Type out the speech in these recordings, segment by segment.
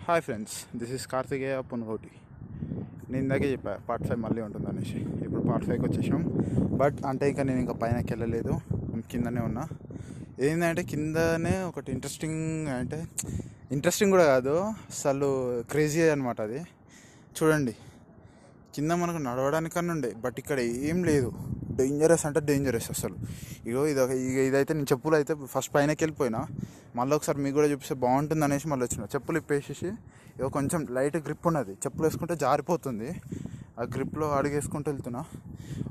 Hi friends, this is Karthikeya Pungoti. నేను ఇందాకే చెప్పా పార్ట్ 5 మళ్ళీ ఉంటుంది అనేసి. ఇప్పుడు పార్ట్ 5కి వచ్చేసాం. బట్ అంటే నేను ఇంకా పైనకి వెళ్ళలేదు, కిందనే ఉన్నా. ఏంటంటే కిందనే ఒకటి ఇంట్రెస్టింగ్ కూడా కాదు, అసలు క్రేజీ అనమాట అది. చూడండి, కింద మనకు నడవడానికన్నా ఉండే, బట్ ఇక్కడ ఏం లేదు. డేంజరస్ అంటే డేంజరస్ అసలు. ఇదైతే నేను చెప్పులు అయితే ఫస్ట్ పైనకి వెళ్ళిపోయినా, మళ్ళీ ఒకసారి మీకు కూడా చూపిస్తే బాగుంటుంది అనేసి మళ్ళీ వచ్చిన. చెప్పులు ఇప్పేసేసి కొంచెం లైట్ గ్రిప్ ఉన్నది, చెప్పులు వేసుకుంటే జారిపోతుంది. ఆ గ్రిప్లో అడుగేసుకుంటూ వెళ్తున్నా.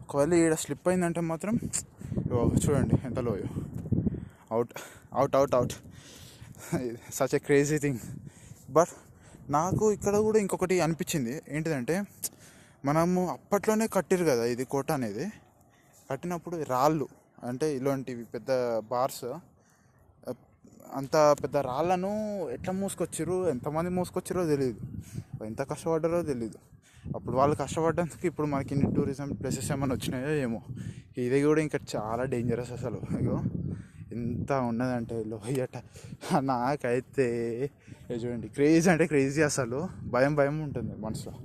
ఒకవేళ ఈడ స్లిప్ అయిందంటే మాత్రం చూడండి ఎంత లోయో. Out out out out such a crazy thing. But నాకు ఇక్కడ కూడా ఇంకొకటి అనిపించింది. ఏంటిదంటే, మనము అప్పట్లోనే కట్టిరు కదా ఇది కోట అనేది. కట్టినప్పుడు రాళ్ళు అంటే ఇలాంటివి పెద్ద బార్స్, అంత పెద్ద రాళ్ళను ఎట్లా మోసుకొచ్చిర్రు, ఎంతమంది మోసుకొచ్చిరో తెలియదు, ఎంత కష్టపడ్డారో తెలియదు. అప్పుడు వాళ్ళు కష్టపడ్డానికి ఇప్పుడు మనకి ఇన్ని టూరిజం ప్లేసెస్ ఏమైనా వచ్చినాయో ఏమో. ఇది కూడా ఇంకా చాలా డేంజరస్ అసలు. ఎంత ఉన్నదంటే లోయట. నాకైతే చూడండి, క్రేజీ అంటే క్రేజీ అసలు. భయం ఉంటుంది మనసులో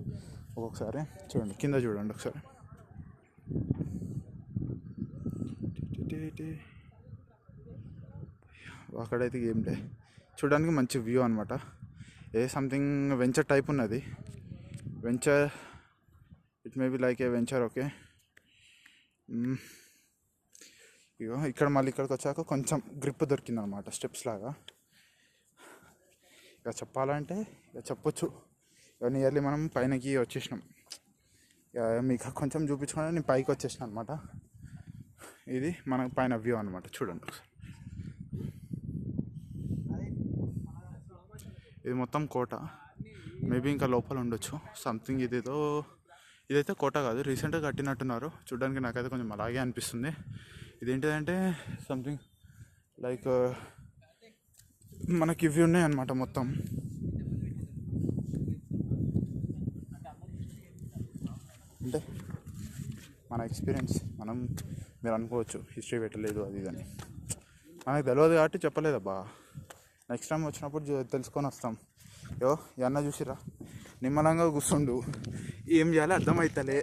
ఒక్కొక్కసారి. చూడండి కింద, చూడండి ఒకసారి. అక్కడైతే ఏం లే, చూడడానికి మంచి వ్యూ అనమాట. సంథింగ్ వెంచర్ టైప్ ఉన్నది. Venture, it may be like A venture. Okay, ఇక్కడ మళ్ళీ ఇక్కడికి వచ్చాక కొంచెం గ్రిప్ దొరికింది అనమాట, స్టెప్స్ లాగా. ఇక చెప్పాలంటే చెప్పొచ్చు, నియర్లీ మనం పైనకి వచ్చేసినాం. మీకు కొంచెం చూపించుకుని నేను పైకి వచ్చేసిన అనమాట. ఇది మన పైన వ్యూ అనమాట. చూడండి ఒకసారి, ఇది మొత్తం కోట. మేబీ ఇంకా లోపల ఉండొచ్చు సంథింగ్. ఇదైతే కోట కాదు, రీసెంట్గా కట్టినట్టున్నారు. చూడడానికి నాకైతే కొంచెం అలాగే అనిపిస్తుంది. ఇదేంటిదంటే సంథింగ్ లైక్ మనకి ఇవి ఉన్నాయి అన్నమాట మొత్తం. అంటే మన ఎక్స్పీరియన్స్, మీరు అనుకోవచ్చు హిస్టరీ పెట్టలేదు అది ఇదని. మనకు తెలియదు కాబట్టి చెప్పలేదబ్బా. నెక్స్ట్ టైం వచ్చినప్పుడు తెలుసుకొని వస్తాం. ఈ అన్న చూసిరా, నిమ్మలంగా కూర్చుండు, ఏం చేయాలో అర్థమవుతలే.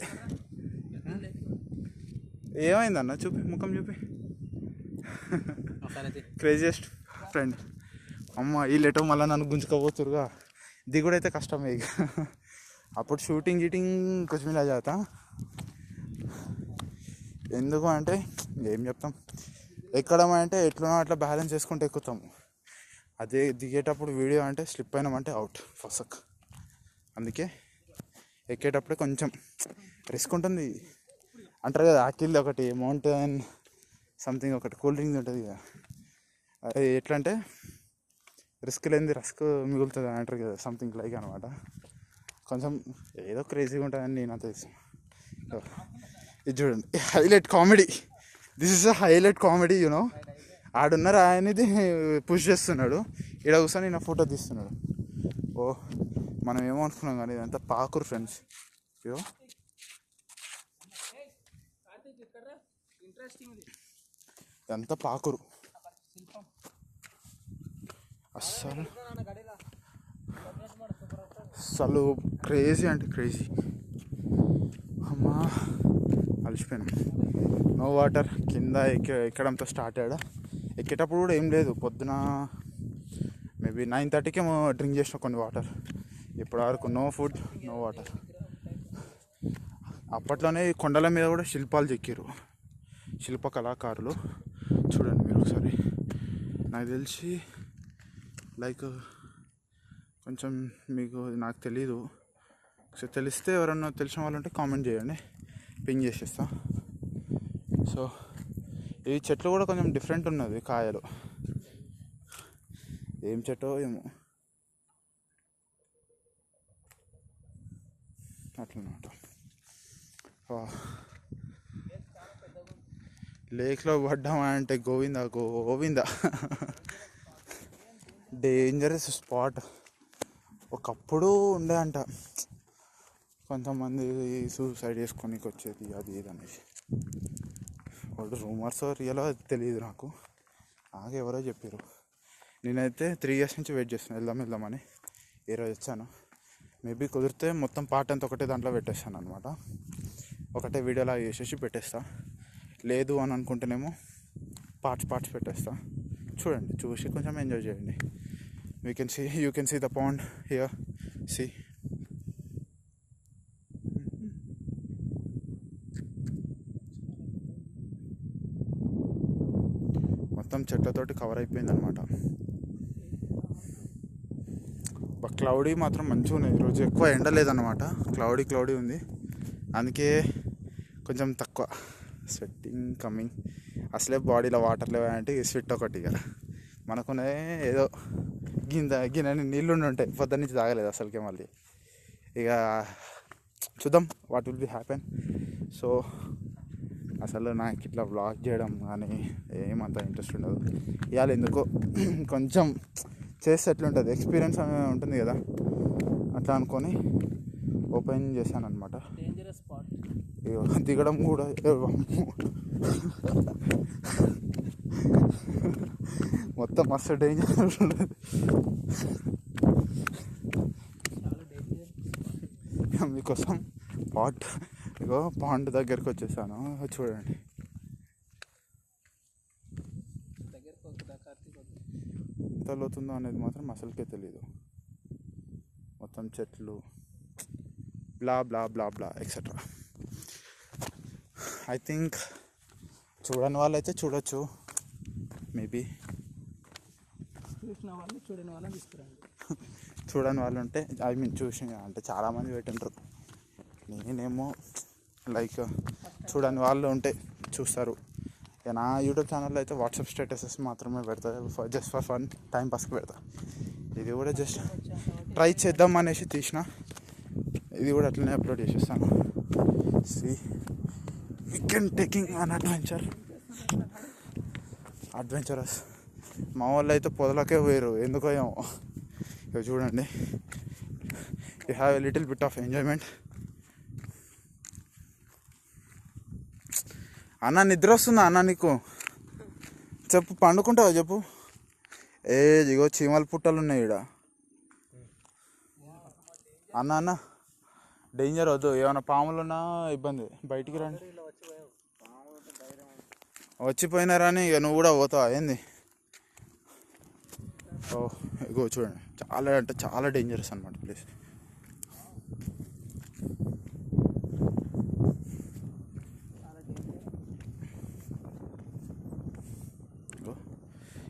ఏమైందన్న? చూపి, ముఖం చూపి. Craziest friend. అమ్మ వీళ్ళెటో మళ్ళీ నన్ను గుంజుకోపోతురుగా. దిగుడైతే కష్టమే ఇక. అప్పుడు షూటింగ్ కొంచెం ఇలా చేస్తా. ఎందుకు అంటే ఏం చెప్తాం, ఎక్కడం అంటే ఎట్లా అట్లా బ్యాలెన్స్ చేసుకుంటూ ఎక్కుతాము. అదే దిగేటప్పుడు వీడియో అంటే స్లిప్ అయినామంటే అవుట్ ఫసక్. అందుకే ఎక్కేటప్పుడే కొంచెం రిస్క్ ఉంటుంది. అంటారు కదా, ఆకిల్ ఒకటి మౌంటైన్ సంథింగ్ ఒకటి కూల్ డ్రింక్ ఉంటుంది కదా, అది ఎట్లా అంటే రిస్క్ లేనిది రస్క్ మిగులుతుంది అని అంటారు కదా, సంథింగ్ లైక్ అనమాట. కొంచెం ఏదో క్రేజీగా ఉంటుందని నేనంతా చేస్తాను. ఇది చూడండి, highlight comedy. This is a highlight comedy. ఆడున్నారు, ఆయనది పుష్ చేస్తున్నాడు, ఇక్కడ కూర్చొని నా ఫోటో తీస్తున్నాడు. మనం ఏమనుకున్నాం కానీ ఇదంతా పాకురు ఫ్రెండ్స్. ఇదంతా పాకురు అస్సలు క్రేజీ అంటే క్రేజీ. అమ్మా అలసిపోయాను. No water. కింద ఎక్కడంతో స్టార్ట్ అయ్యాడు. ఎక్కేటప్పుడు కూడా ఏం లేదు. పొద్దున మేబీ 9:30కి డ్రింక్ చేసిన కొన్ని వాటర్. ఇప్పటివరకు నో ఫుడ్, నో వాటర్. అప్పట్లోనే కొండల మీద కూడా శిల్పాలు చెక్కారు, శిల్ప కళాకారులు. చూడండి మీరు ఒకసారి. నాకు తెలిసి లైక్ కొంచెం నాకు తెలీదు. ఒకసారి తెలిస్తే ఎవరన్నా తెలిసిన వాళ్ళు ఉంటే కామెంట్ చేయండి, పింగ్ చేసేస్తా. సో ఈ చెట్లు కూడా కొంచెం డిఫరెంట్ ఉన్నది, కాయలు. ఏం చెట్టో ఏమో అట్లన్నమాట. లేక్లో పడ్డామంటే గోవిందా గోవిందా. Dangerous spot. ఒకప్పుడు ఉండే అంట కొంతమంది సూసైడ్ చేసుకోనికి వచ్చేది, అది ఇది అనేసి. వాళ్ళు రూమర్స్ రియల్ అది తెలియదు నాకు ఎవరో చెప్పారు. నేనైతే 3 years నుంచి వెయిట్ చేస్తున్నాను వెళ్దామని. ఈరోజు వచ్చాను. మేబీ కుదిరితే మొత్తం పార్ట్ అంతా ఒకటే దాంట్లో పెట్టేస్తాను అనమాట. ఒకటే వీడియోలా చేసేసి పెట్టేస్తా. లేదు అని అనుకుంటేనేమో పార్ట్స్ పెట్టేస్తా. చూడండి, చూసి కొంచెం ఎంజాయ్ చేయండి. You can see the pond here. See, మొత్తం చెట్లతోటి కవర్ అయిపోయింది అనమాట. క్లౌడీ మాత్రం మంచిగా ఉన్నాయి ఈరోజు. ఎక్కువ ఎండ లేదన్నమాట, క్లౌడీ ఉంది. అందుకే కొంచెం తక్కువ స్వెట్టింగ్ కమ్మింగ్. అసలే బాడీలో వాటర్ లేవు అంటే స్వెట్ ఒకటి. ఇక మనకునే ఏదో గిన్నె నీళ్ళు ఉంటాయి, పొద్దున్న నుంచి తాగలేదు అసలుకే. మళ్ళీ ఇక చూద్దాం what will be happen. So అసలు నాకు ఇట్లా వ్లాగ్ చేయడం కానీ ఏమంత ఇంట్రెస్ట్ ఉండదు. ఇవాళ ఎందుకో కొంచెం చేస్తే ఎట్లుంటుంది, ఎక్స్పీరియన్స్ అనేది ఉంటుంది కదా, అట్లా అనుకొని ఓపెన్ చేశాను అనమాట. దిగడం కూడా మొత్తం మస్తు డేంజర్ ఉంటుంది. మీకోసం పాండ్ దగ్గరికి వచ్చేసాను. చూడండి, ఎంత లోతుందో అనేది మాత్రం అసలుకే తెలీదు. మొత్తం చెట్లు, బ్లా బ్లా బ్లా బ్లా ఎక్సెట్రా. ఐ థింక్ చూడని వాళ్ళు అయితే చూడొచ్చు, మేబీ. చూడని వాళ్ళు ఉంటే చూసి అంటే చాలామంది పెట్టింటారు. నేనేమో లైక్ చూడని వాళ్ళు ఉంటే చూస్తారు. నా యూట్యూబ్ ఛానల్లో అయితే వాట్సాప్ స్టేటసెస్ మాత్రమే పెడతా, జస్ట్ ఫర్ ఫన్, టైం పాస్కి పెడతా. ఇది కూడా జస్ట్ ట్రై చేద్దాం అనేసి తీసిన. ఇది కూడా అట్లనే అప్లోడ్ చేసేస్తాను. See, weekend taking an adventurous. మా వాళ్ళు అయితే పొదలకే పోయారు, ఎందుకో ఏమో. ఇక చూడండి, you have a little bit of enjoyment. అన్న నిద్ర వస్తుందా అన్న నీకు? చెప్పు, పండుకుంటావా చెప్పు. ఇగో చీమల పుట్టలు ఉన్నాయి ఈడ. అన్న డేంజర్ వద్దు, ఏమైనా పాములున్నా ఇబ్బంది, బయటికి రండి. వచ్చిపోయినారా అని ఇక నువ్వు కూడా పోతావా ఏంది? ఇగో చూడండి, చాలా అంటే చాలా డేంజరస్ అనమాట ప్లేస్.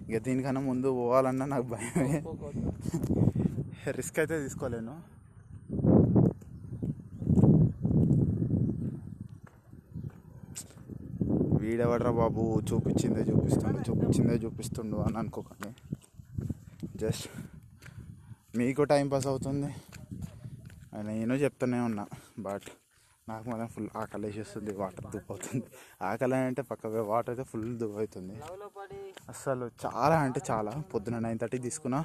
ఇక దీనికన్నా ముందు పోవాలన్నా నాకు భయమే, రిస్క్ అయితే తీసుకోలేను. వీడెవడరా బాబు చూపించిందే చూపిస్తుండు అని అనుకోకండి. జస్ట్ మీకు టైం పాస్ అవుతుంది, నేను చెప్తూనే ఉన్నా. బట్ నాకు మాత్రం ఫుల్ ఆకలి వేసేస్తుంది, వాటర్ దుప్పు అవుతుంది. ఆకలి అంటే పక్క వాటర్ అయితే ఫుల్ దుప్పు అవుతుంది అసలు. చాలా అంటే చాలా. పొద్దున 9:30 తీసుకున్నా,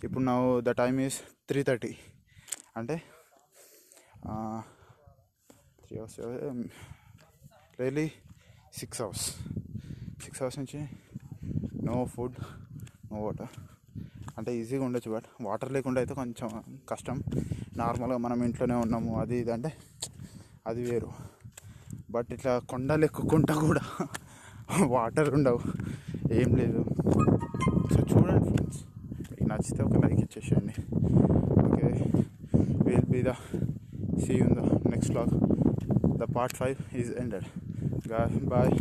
ఇప్పుడు నా ద టైమ్ ఈజ్ 3:30. అంటే 3 hours డైలీ 6 hours. 6 hours నుంచి నో ఫుడ్, నో వాటర్. అంటే ఈజీగా ఉండొచ్చు, బట్ వాటర్ లేకుండా అయితే కొంచెం కష్టం. నార్మల్గా మనం ఇంట్లోనే ఉన్నాము అది ఇది అంటే అది వేరు. బట్ ఇట్లా కొండలు ఎక్కుకుంటా కూడా వాటర్ ఉండవు, ఏం లేదు. సో చూడండి ఫ్రెండ్స్, మీకు నచ్చితే ఒక లైక్ ఇచ్చేసేయండి. Okay, will be the see you in the next vlog. The part 5 is ended. Bye.